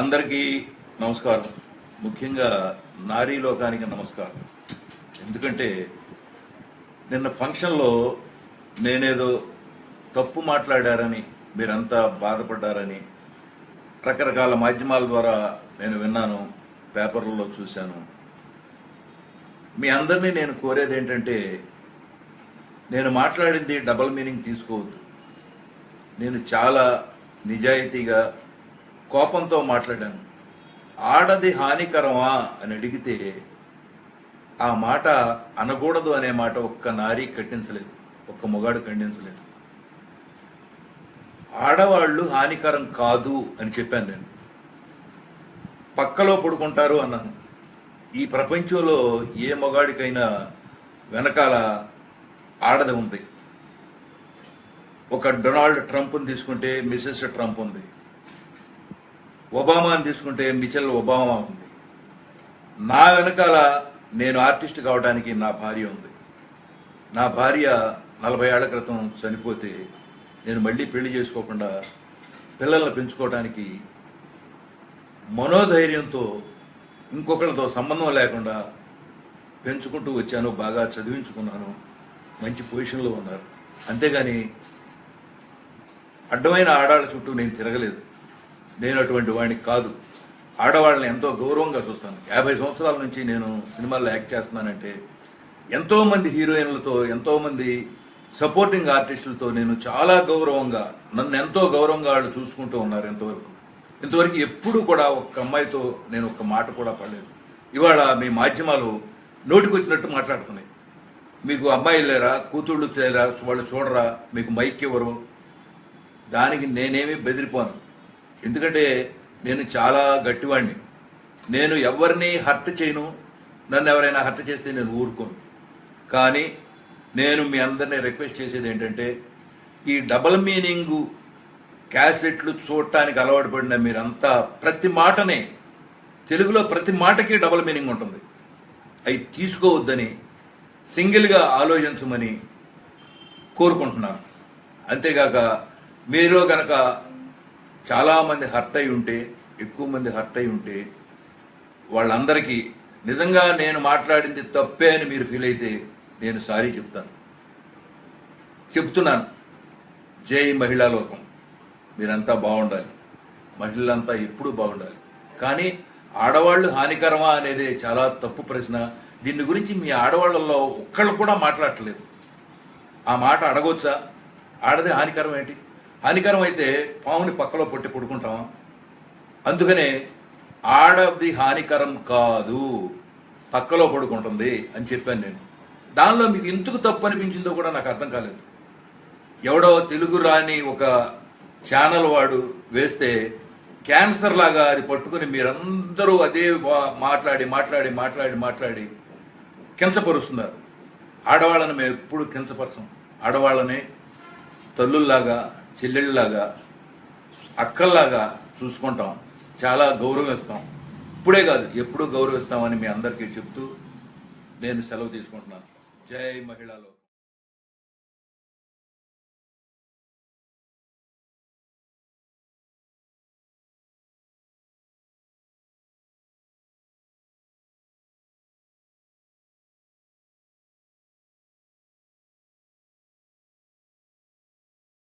అందరికీ నమస్కారం. ముఖ్యంగా నారీ లోకానికి నమస్కారం. ఎందుకంటే నిన్న ఫంక్షన్లో నేనేదో తప్పు మాట్లాడారని మీరంతా బాధపడ్డారని రకరకాల మాధ్యమాల ద్వారా నేను విన్నాను, పేపర్లలో చూశాను. మీ అందరినీ నేను కోరేది ఏంటంటే, నేను మాట్లాడింది డబల్ మీనింగ్ తీసుకోవద్దు. నేను చాలా నిజాయితీగా కోపంతో మాట్లాడాను. ఆడది హానికరమా అని అడిగితే ఆ మాట అనకూడదు అనే మాట ఒక్క నారీ ఖండించలేదు, ఒక్క మొగాడు ఖండించలేదు. ఆడవాళ్ళు హానికరం కాదు అని చెప్పాను నేను. పక్కలో పడుకుంటారు అన్నాను. ఈ ప్రపంచంలో ఏ మొగాడికైనా వెనకాల ఆడది ఉంది. ఒక డొనాల్డ్ ట్రంప్ని తీసుకుంటే మిసెస్ ట్రంప్ ఉంది, ఒబామాని తీసుకుంటే మిచెల్ ఒబామా ఉంది. నా వెనకాల నేను ఆర్టిస్ట్ కావడానికి నా భార్య ఉంది. నా భార్య 40 ఏళ్ల క్రితం చనిపోతే నేను మళ్ళీ పెళ్లి చేసుకోకుండా పిల్లల్ని పెంచుకోవడానికి మనోధైర్యంతో ఇంకొకరితో సంబంధం లేకుండా పెంచుకుంటూ వచ్చాను. బాగా చదివించుకున్నాను, మంచి పొజిషన్లో ఉన్నారు. అంతేగాని అడ్డమైన ఆడాళ్ళ చుట్టూ నేను తిరగలేదు. నేను అటువంటి వాడిని కాదు. ఆడవాళ్ళని ఎంతో గౌరవంగా చూస్తాను. 50 సంవత్సరాల నుంచి నేను సినిమాల్లో యాక్ట్ చేస్తున్నానంటే ఎంతోమంది హీరోయిన్లతో, ఎంతోమంది సపోర్టింగ్ ఆర్టిస్టులతో నేను చాలా గౌరవంగా, నన్ను ఎంతో గౌరవంగా వాళ్ళు చూసుకుంటూ ఉన్నారు. ఇంతవరకు ఎప్పుడు కూడా ఒక్క అమ్మాయితో నేను ఒక్క మాట కూడా పడలేదు. ఇవాళ మీ మాధ్యమాలు నోటికొచ్చినట్టు మాట్లాడుతున్నాయి. మీకు అమ్మాయిలు లేరా, కూతుళ్ళు లేరా, వాళ్ళు చూడరా, మీకు మైక్ ఇవ్వరు. దానికి నేనేమీ బెదిరిపోను. ఎందుకంటే నేను చాలా గట్టివాడిని. నేను ఎవరిని హర్ట్ చేయను. నన్ను ఎవరైనా హర్ట్ చేస్తే నేను ఊరుకోను. కానీ నేను మీ అందరినీ రిక్వెస్ట్ చేసేది ఏంటంటే, ఈ డబల్ మీనింగు క్యాసెట్లు చూడటానికి అలవాటు పడిన మీరంతా ప్రతి మాటనే, తెలుగులో ప్రతి మాటకి డబల్ మీనింగ్ ఉంటుంది. అవి తీసుకోవద్దని, సింగిల్గా ఆలోచించమని కోరుకుంటున్నాను. అంతేగాక మీలో కనుక చాలామంది హర్ట్ అయి ఉంటే, ఎక్కువ మంది హర్ట్ అయి ఉంటే, వాళ్ళందరికీ నిజంగా నేను మాట్లాడింది తప్పే అని మీరు ఫీల్ అయితే నేను సారీ చెప్తున్నాను. జై మహిళా లోకం. మీరంతా బాగుండాలి, మహిళలంతా ఎప్పుడూ బాగుండాలి. కానీ ఆడవాళ్ళు హానికరమా అనేది చాలా తప్పు ప్రశ్న. దీని గురించి మీ ఆడవాళ్ళల్లో ఒక్కళ్ళు కూడా మాట్లాడట్లేదు. ఆ మాట అడగొచ్చా? ఆడది హానికరం ఏంటి? హానికరం అయితే పాముని పక్కలో పొట్టి పడుకుంటామా? అందుకనే ఆడది హానికరం కాదు, పక్కలో పడుకుంటుంది అని చెప్పాను నేను. దానిలో మీకు ఎందుకు తప్పు అనిపించిందో కూడా నాకు అర్థం కాలేదు. ఎవడో తెలుగు రాని ఒక ఛానల్ వాడు వేస్తే క్యాన్సర్ లాగా అది పట్టుకుని మీరందరూ అదే మాట్లాడి మాట్లాడి మాట్లాడి మాట్లాడి కించపరుస్తున్నారు. ఆడవాళ్ళని మేము ఎప్పుడు కించపరచం. ఆడవాళ్ళని తల్లుల్లాగా, చెల్లెళ్ళలాగా, అక్కల్లాగా చూసుకుంటాం, చాలా గౌరవిస్తాం. ఇప్పుడే కాదు, ఎప్పుడూ గౌరవిస్తామని మీ అందరికీ చెప్తూ నేను సెలవు తీసుకుంటున్నాను. జై మహిళలో.